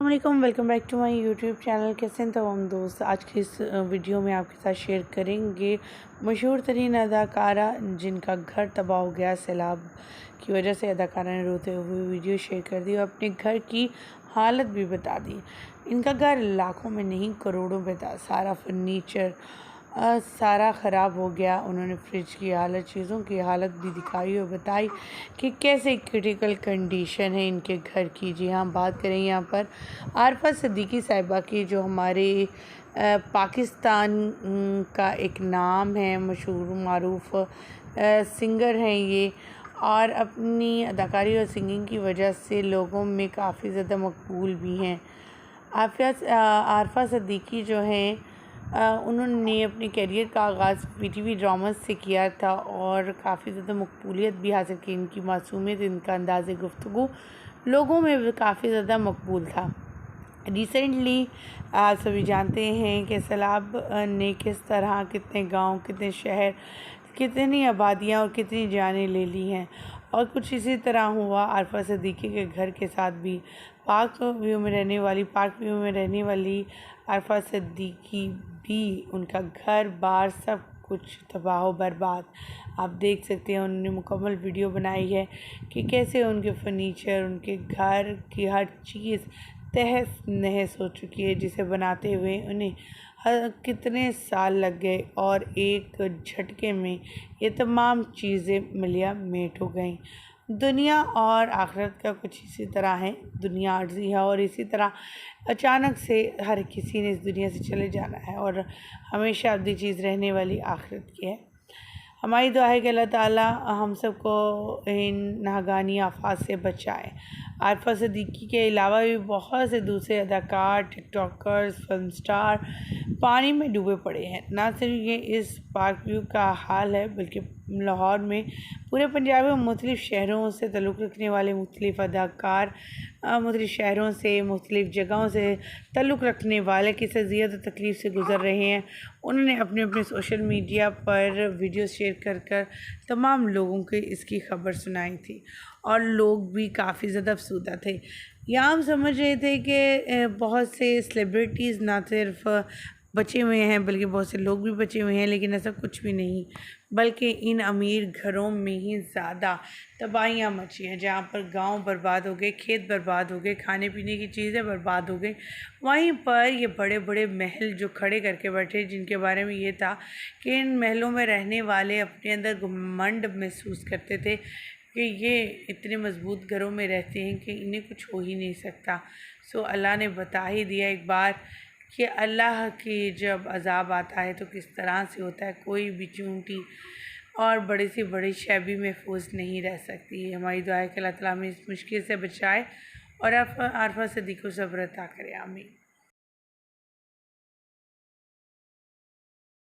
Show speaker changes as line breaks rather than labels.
अस्सलामुअलैकुम, welcome back to my YouTube channel. कैसे हैं तमाम दोस्त। आज की इस वीडियो में आपके साथ शेयर करेंगे मशहूर तरीन अदाकारा जिनका घर तबाह हो गया सैलाब की वजह से। अदाकारा ने रोते हुए वीडियो शेयर कर दी और अपने घर की हालत भी बता दी। इनका घर लाखों में नहीं करोड़ों में था। सारा फर्नीचर सारा ख़राब हो गया। उन्होंने फ्रिज की हालत, चीज़ों की हालत भी दिखाई और बताई कि कैसे क्रिटिकल कंडीशन है इनके घर की। जी हाँ, बात करें यहाँ पर आरफा सिद्दीकी साहिबा की, जो हमारे पाकिस्तान का एक नाम है, मशहूर मारूफ सिंगर हैं ये, और अपनी अदाकारी और सिंगिंग की वजह से लोगों में काफ़ी ज़्यादा मकबूल भी हैं। आरफा सिद्दीकी जो हैं उन्होंने अपने करियर का आगाज़ पीटीवी ड्रामा से किया था और काफ़ी ज़्यादा मकबूलियत भी हासिल की। इनकी मासूमियत, इनका अंदाज़ गुफ्तगू लोगों में भी काफ़ी ज़्यादा मकबूल था। रिसेंटली आप सभी जानते हैं कि सैलाब ने किस तरह कितने गांव, कितने शहर, कितनी आबादियां और कितनी जानें ले ली हैं। और कुछ इसी तरह हुआ आरफा सिद्दीकी के घर के साथ भी। पार्क व्यू में रहने वाली आरफा सिद्दीकी भी, उनका घर बार सब कुछ तबाह बर्बाद। आप देख सकते हैं, उन्होंने मुकम्मल वीडियो बनाई है कि कैसे उनके फर्नीचर, उनके घर की हर चीज़ तहस नहस हो चुकी है, जिसे बनाते हुए उन्हें कितने साल लग गए और एक झटके में ये तमाम चीज़ें मिलिया मेट हो गईं। दुनिया और आखिरत का कुछ इसी तरह है। दुनिया आर्जी है और इसी तरह अचानक से हर किसी ने इस दुनिया से चले जाना है और हमेशा अब्दी चीज़ रहने वाली आखिरत की है। हमारी दुआ है कि अल्लाह ताला हम सबको इन नागानी आफात से बचाए। आरफा सिद्दीकी के अलावा भी बहुत से दूसरे अदाकार, टिकटॉकर्स, फिल्म स्टार पानी में डूबे पड़े हैं। ना सिर्फ ये इस पार्क व्यू का हाल है, बल्कि लाहौर में, पूरे पंजाब में मुख्तलिफ़ शहरों से तल्लुक़ रखने वाले मुख्तलिफ़ अदाकार मुख्तलिफ़ शहरों से, मुख्तलिफ़ जगहों से तल्लुक़ रखने वाले किस अज़ियत और तकलीफ़ से गुज़र रहे हैं। उन्होंने अपने अपने सोशल मीडिया पर वीडियो शेयर कर कर तमाम लोगों को इसकी ख़बर सुनाई थी और लोग भी काफ़ी ज़्यादा अफसुदा थे। यहाँ हम समझ रहे थे कि बहुत से सेलिब्रिटीज़ ना सिर्फ बचे हुए हैं, बल्कि बहुत से लोग भी बचे हुए हैं, लेकिन ऐसा कुछ भी नहीं, बल्कि इन अमीर घरों में ही ज़्यादा तबाहियाँ मची हैं, जहाँ पर गांव बर्बाद हो गए, खेत बर्बाद हो गए, खाने पीने की चीज़ें बर्बाद हो गई। वहीं पर ये बड़े बड़े महल जो खड़े करके बैठे, जिनके बारे में ये था कि इन महलों में रहने वाले अपने अंदर घमंड महसूस करते थे कि ये इतने मज़बूत घरों में रहते हैं कि इन्हें कुछ हो ही नहीं सकता। सो अल्लाह ने बता ही दिया एक बार कि अल्लाह की जब अज़ाब आता है तो किस तरह से होता है। कोई भी चूंटी और बड़ी सी बड़ी शय भी महफूज नहीं रह सकती। हमारी दुआ है कि अल्लाह ताला हमें इस मुश्किल से बचाए और आरफा सिद्दीकी को सब्र अता करे। आमीन।